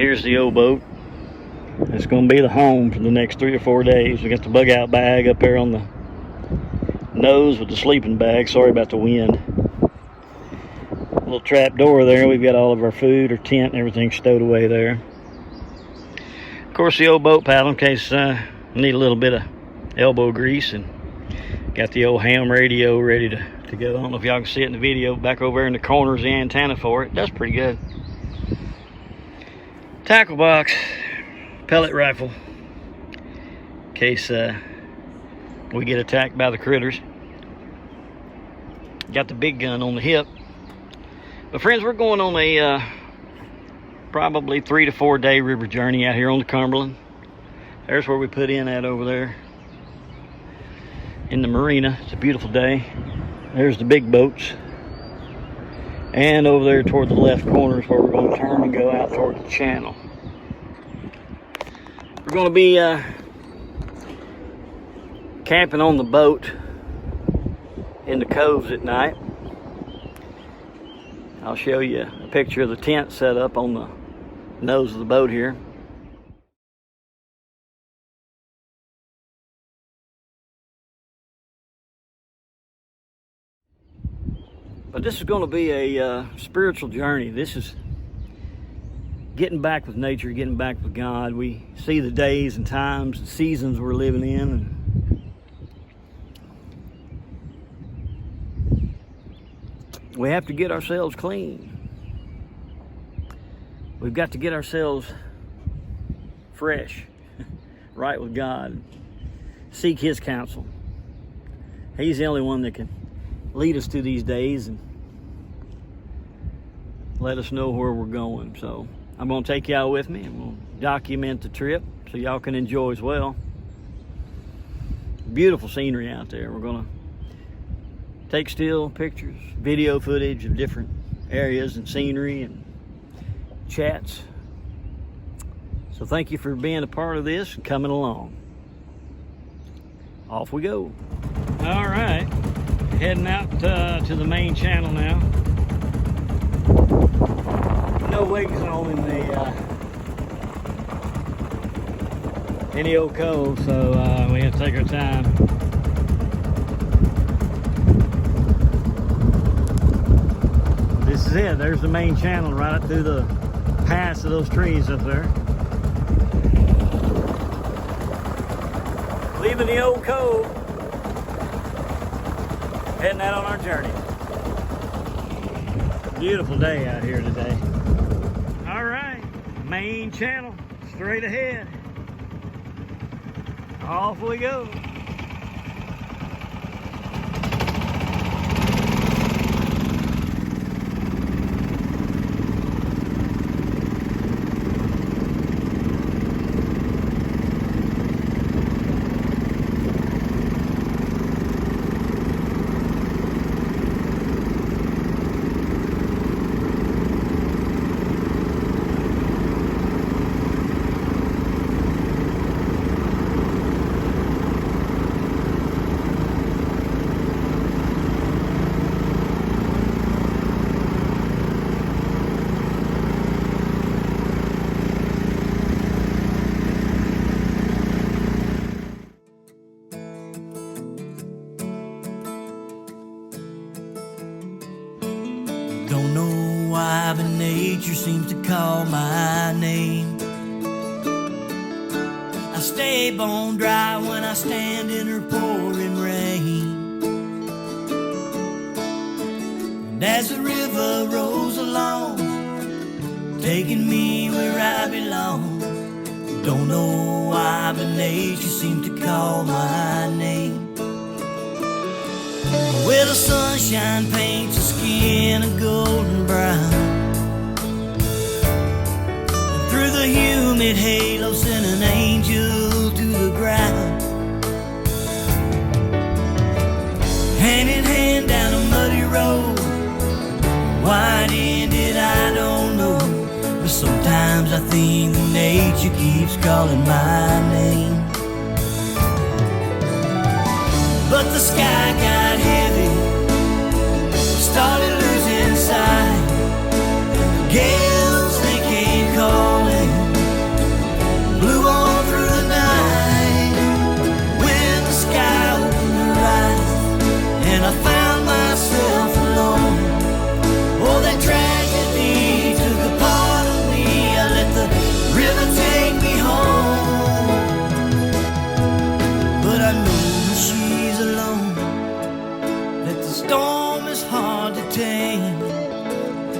Here's the old boat. It's going to be the home for the next 3 or 4 days. We got the bug out bag up there on the nose with the sleeping bag. Sorry about the wind. Little trap door there. We've got all of our food, our tent, and everything stowed away there. Of course, the old boat paddle in case I need a little bit of elbow grease, and got the old ham radio ready to go. I don't know if y'all can see it in the video. Back over there in the corner is the antenna for it. That's pretty good. Tackle box, pellet rifle, in case we get attacked by the critters. Got the big gun on the hip. But friends, we're going on a probably 3 to 4 day river journey out here on the Cumberland. There's where we put in at over there in the marina. It's a beautiful day. There's the big boats. And over there toward the left corner is where we're going to turn and go out toward the channel. We're going to be camping on the boat in the coves at night. I'll show you a picture of the tent set up on the nose of the boat here. But this is going to be a spiritual journey. This is getting back with nature, getting back with God. We see the days and times and seasons we're living in, and we have to get ourselves clean. We've got to get ourselves fresh, right with God. Seek His counsel. He's the only one that can lead us through these days and let us know where we're going. So I'm going to take y'all with me and we'll document the trip so y'all can enjoy as well. Beautiful scenery out there. We're going to take still pictures, video footage of different areas and scenery and chats. So thank you for being a part of this and coming along. Off we go. All right, heading out to the main channel now. No wake zone in the old cove, so we have to take our time. This is it. There's the main channel right up through the pass of those trees up there. Leaving the old cove, heading out on our journey. Beautiful day out here today. All right, main channel, straight ahead. Off we go. Don't know why, but nature seems to call my name. I stay bone dry when I stand in her pouring rain. And as the river rolls along, taking me where I belong. Don't know why, but nature seems to call my name. Where the sunshine paints her skin a golden brown, and through the humid halo sent an angel to the ground. Hand in hand down a muddy road, wide-ended I don't know, but sometimes I think that nature keeps calling my name. But the sky got heavy, started losing sight, and the gales they came calling. know she's alone, that the storm is hard to tame.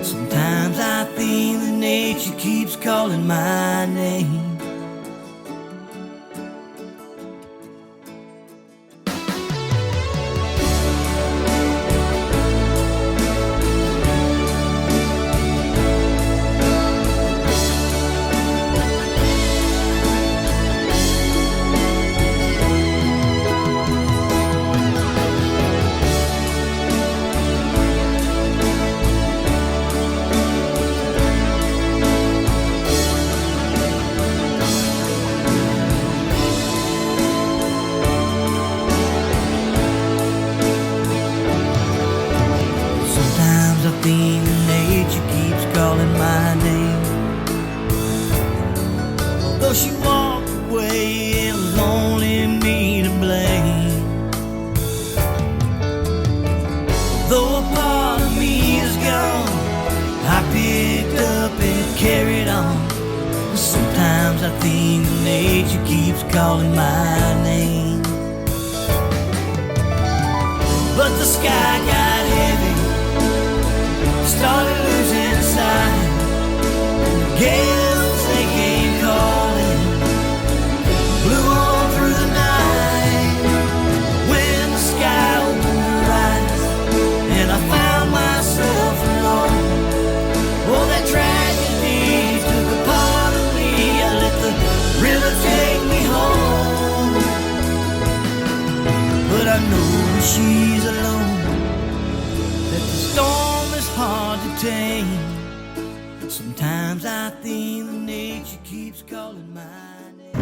Sometimes I think that nature keeps calling my name. Nature keeps calling my name. Though she walked away, it was only me to blame. Though a part of me is gone, I picked up and carried on. Sometimes I think nature keeps calling my name. But the sky got heavy, started losing sight, and the gales, they came calling, blew on through the night. When the sky opened her eyes and I found myself alone, oh, that tragedy took a part of me. I let the river take me home, but I know she's alone, that the storm is hard to tame. Sometimes I think that nature keeps calling my name.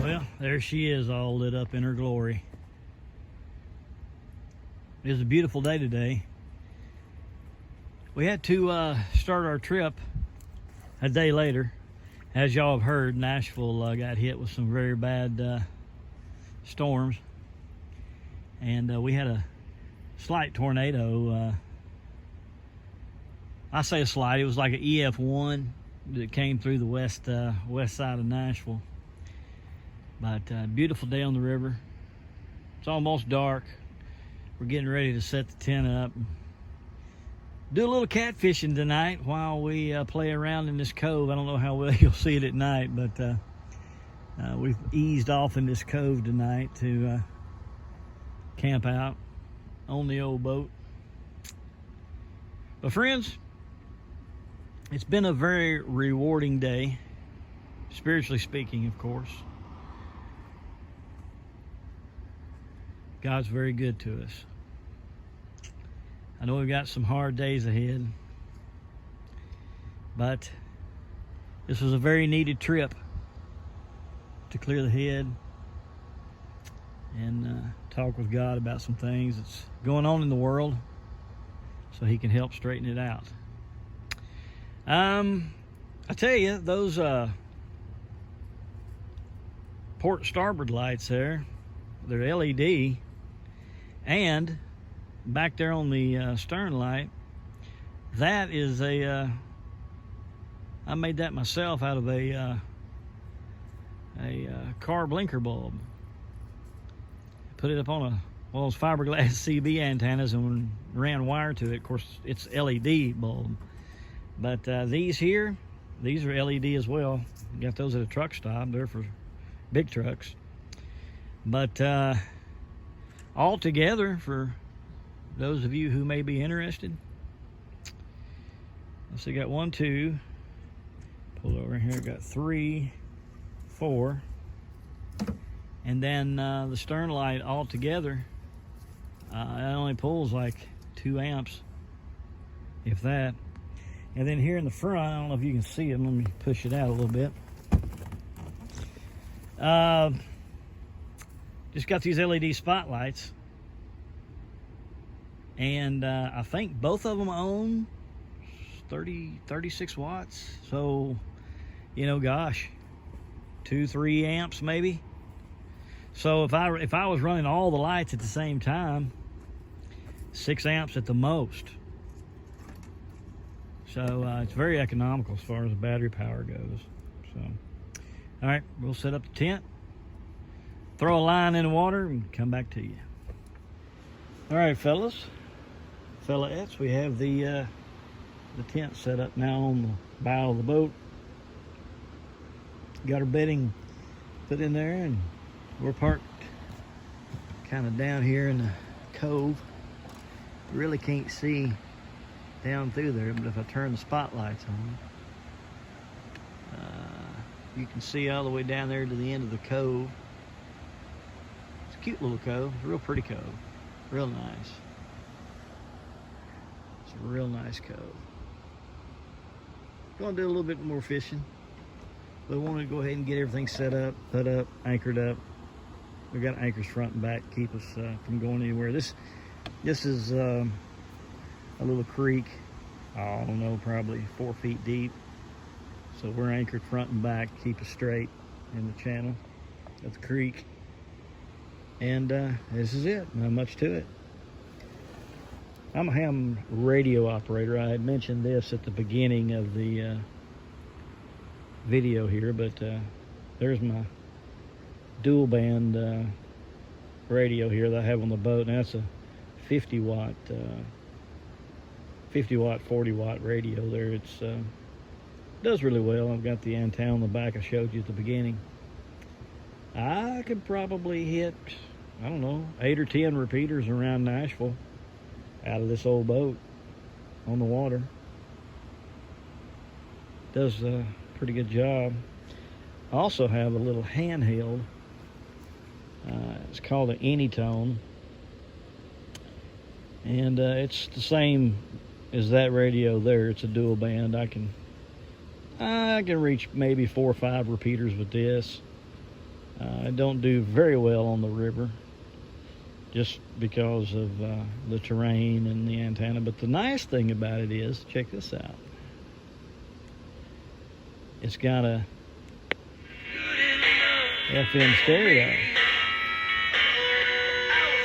Well, there she is, all lit up in her glory. It was a beautiful day today. We had to start our trip a day later. As y'all have heard, Nashville got hit with some very bad storms. And we had a slight tornado. I say a slight, it was like an EF1 that came through the west side of Nashville. But beautiful day on the river. It's almost dark. We're getting ready to set the tent up. Do a little catfishing tonight while we play around in this cove. I don't know how well you'll see it at night, but we've eased off in this cove tonight to camp out on the old boat. But friends, it's been a very rewarding day, spiritually speaking, of course. God's very good to us. I know we've got some hard days ahead, but this was a very needed trip to clear the head and talk with God about some things that's going on in the world so he can help straighten it out. I tell you, those port starboard lights there, they're LED, and back there on the stern light, that is a I made that myself out of a car blinker bulb. Put it up on one of those fiberglass CB antennas and ran wire to it. Of course, it's LED bulb, but these here, these are LED as well. You got those at a truck stop. They're for big trucks, but all together, for those of you who may be interested, let's see, got 1, 2, pull over here, got 3, 4, and then the stern light all together, it only pulls like 2 amps, if that. And then here in the front, I don't know if you can see it, let me push it out a little bit. Just got these LED spotlights, and I think both of them own 36 watts. So, you know, gosh, 2-3 amps maybe. So if I was running all the lights at the same time, 6 amps at the most. So it's very economical as far as the battery power goes. So, all right, we'll set up the tent, throw a line in the water, and come back to you. All right, fellaettes, we have the tent set up now on the bow of the boat. Got our bedding put in there, and we're parked kind of down here in the cove. You really can't see down through there, but if I turn the spotlights on, you can see all the way down there to the end of the cove. It's a cute little cove. It's a real pretty cove. Real nice. It's a real nice cove. Gonna do a little bit more fishing. But I wanted to go ahead and get everything set up, put up, anchored up. We got anchors front and back to keep us from going anywhere. This is a little creek. I don't know, probably 4 feet deep. So we're anchored front and back, keep us straight in the channel of the creek. And this is it, not much to it. I'm a ham radio operator. I had mentioned this at the beginning of the video here, but there's my dual band radio here that I have on the boat, and that's a 50 watt 40 watt radio there. It's does really well. I've got the antenna on the back I showed you at the beginning. I could probably hit, I don't know, 8 or 10 repeaters around Nashville out of this old boat on the water. Does a pretty good job. I also have a little handheld. It's called an Anytone, and it's the same as that radio there. It's a dual band. I can reach maybe 4 or 5 repeaters with this. I don't do very well on the river just because of the terrain and the antenna. But the nice thing about it is, check this out. It's got a FM stereo.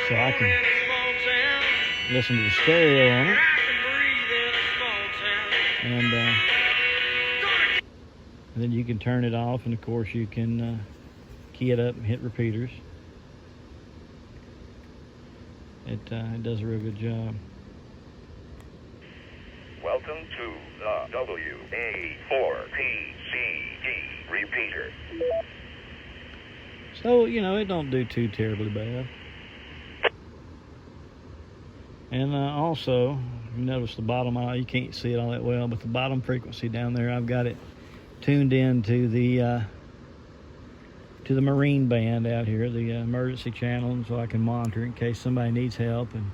So I can listen to the stereo on it. And then you can turn it off, and of course you can key it up and hit repeaters. It does a real good job. Welcome to the WA4PCD repeater. So, you know, it don't do too terribly bad. And also, you notice the bottom, you can't see it all that well, but the bottom frequency down there, I've got it tuned in to the marine band out here, the emergency channel, and so I can monitor in case somebody needs help, and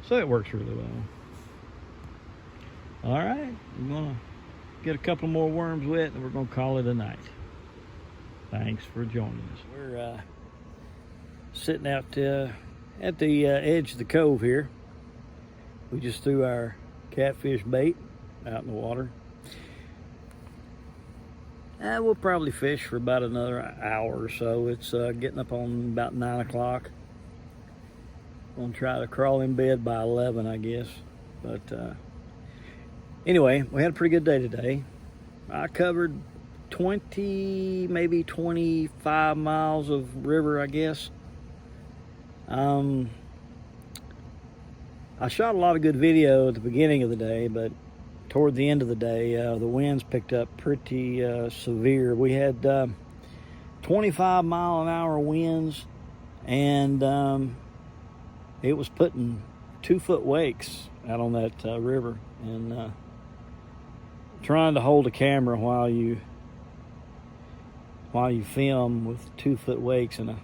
so it works really well. All right, we're gonna get a couple more worms wet, and we're gonna call it a night. Thanks for joining us. We're sitting out at the edge of the cove here. We just threw our catfish bait out in the water. We'll probably fish for about another hour or so. It's getting up on about 9 o'clock. Gonna try to crawl in bed by 11, I guess. But anyway, we had a pretty good day today. I covered 20, maybe 25 miles of river, I guess. I shot a lot of good video at the beginning of the day, but toward the end of the day, the winds picked up pretty severe. We had 25-mile-an-hour winds, and it was putting 2-foot wakes out on that river. And trying to hold a camera while you film with 2-foot wakes in a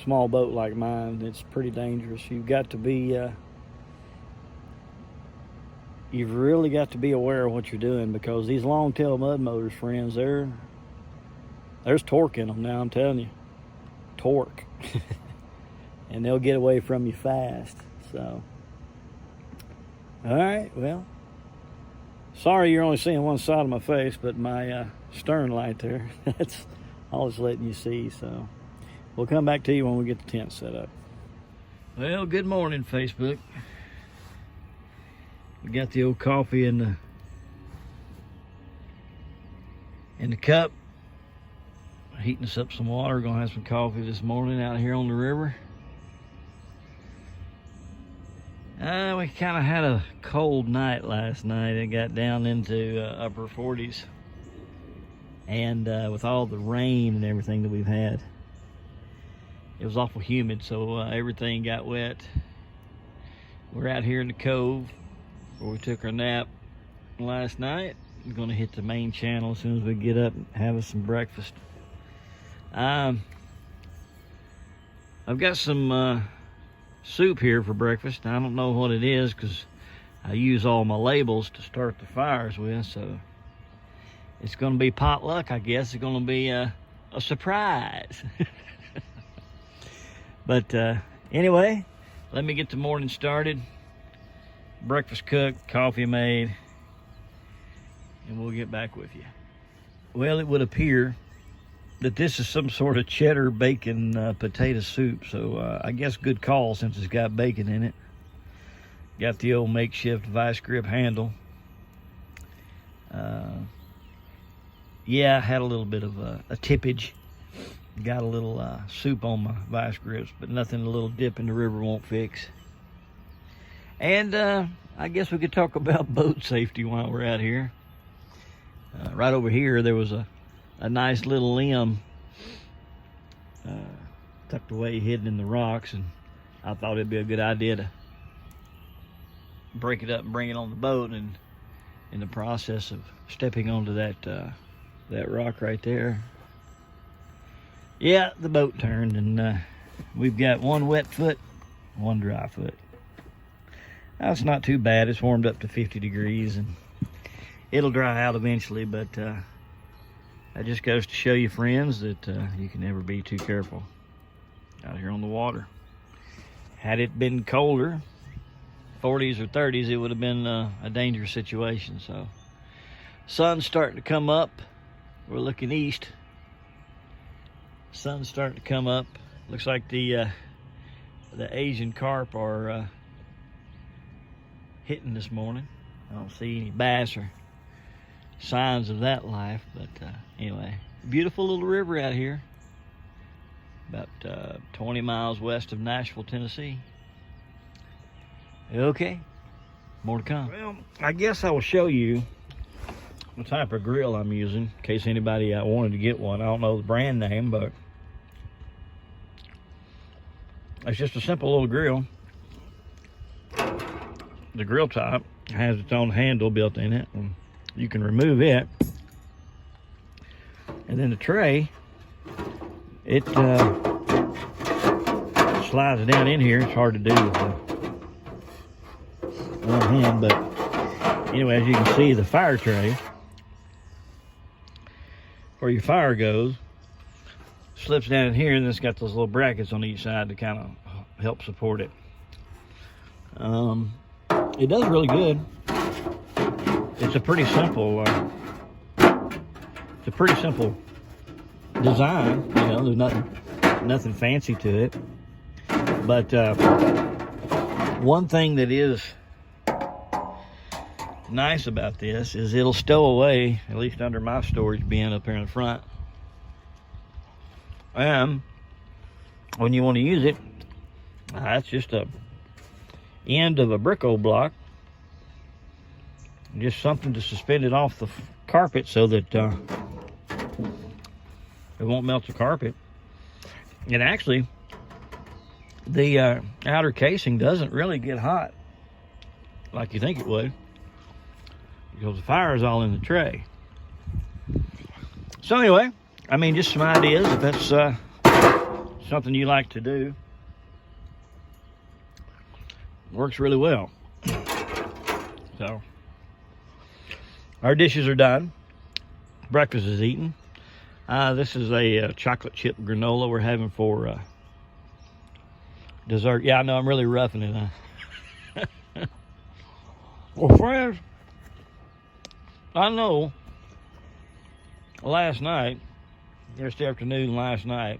small boat like mine, it's pretty dangerous. You've got to be you've really got to be aware of what you're doing, because these long-tail mud motors, friends, there's torque in them now, I'm telling you. Torque. And they'll get away from you fast. So, all right, well, sorry you're only seeing one side of my face, but my stern light there, that's I'll just letting you see. So we'll come back to you when we get the tent set up. Well, good morning, Facebook. We got the old coffee in the cup. Heating us up some water. Gonna have some coffee this morning out here on the river. We kind of had a cold night last night. It got down into upper 40s. And with all the rain and everything that we've had, it was awful humid, so everything got wet. We're out here in the cove where we took our nap last night. We're gonna hit the main channel as soon as we get up and have us some breakfast. I've got some soup here for breakfast. I don't know what it is because I use all my labels to start the fires with, so it's gonna be potluck, I guess. It's gonna be a surprise. But anyway, let me get the morning started. Breakfast cooked, coffee made, and we'll get back with you. Well, it would appear that this is some sort of cheddar bacon potato soup, so I guess good call since it's got bacon in it. Got the old makeshift vice grip handle. Yeah, I had a little bit of a tippage. Got a little soup on my vice grips, but nothing a little dip in the river won't fix. And I guess we could talk about boat safety while we're out here. Right over here, there was a nice little limb tucked away, hidden in the rocks, and I thought it'd be a good idea to break it up and bring it on the boat. And in the process of stepping onto that rock right there, yeah, the boat turned, and we've got one wet foot, one dry foot. That's not too bad. It's warmed up to 50 degrees, and it'll dry out eventually, but that just goes to show you, friends, that you can never be too careful out here on the water. Had it been colder, 40s or 30s, it would have been a dangerous situation. So, sun's starting to come up. We're looking east. Sun's starting to come up. Looks like the Asian carp are hitting this morning. I don't see any bass or signs of that life, but anyway, beautiful little river out here, about 20 miles west of Nashville, Tennessee. Okay, more to come. Well, I guess I will show you the type of grill I'm using in case anybody wanted to get one. I don't know the brand name, but it's just a simple little grill. The grill top has its own handle built in it, and you can remove it. And then the tray, it slides down in here. It's hard to do with one hand, but anyway, as you can see, the fire tray, where your fire goes, slips down in here, and it's got those little brackets on each side to kind of help support it. It does really good. It's a pretty simple design. You know, there's nothing fancy to it. But one thing that is nice about this is it'll stow away, at least under my storage bin up here in the front. And when you want to use it, that's just a end of a Brico block, just something to suspend it off the carpet so that it won't melt the carpet. And actually, the outer casing doesn't really get hot like you think it would, because the fire is all in the tray. So anyway, I mean, just some ideas if that's something you like to do. Works really well. So our dishes are done. Breakfast is eaten. This is a chocolate chip granola we're having for dessert. Yeah, I know I'm really roughing it, huh? Well, friends, I know last night yesterday afternoon, last night,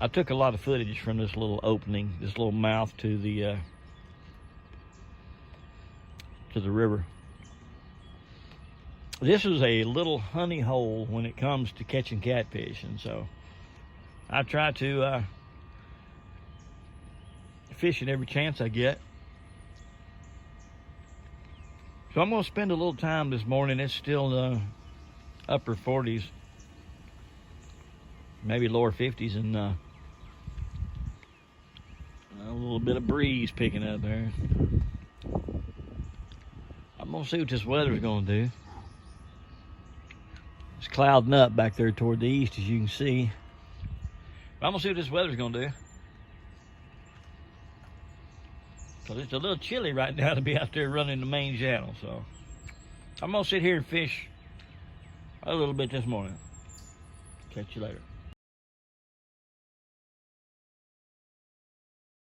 I took a lot of footage from this little opening, this little mouth to the river. This is a little honey hole when it comes to catching catfish, and so I try to fish it every chance I get. So I'm going to spend a little time this morning. It's still upper 40s, maybe lower 50s, and a little bit of breeze picking up there. I'm going to see what this weather's going to do. It's clouding up back there toward the east, as you can see. But I'm going to see what this weather's going to do. Because it's a little chilly right now to be out there running the main channel. So I'm going to sit here and fish a little bit this morning. Catch you later.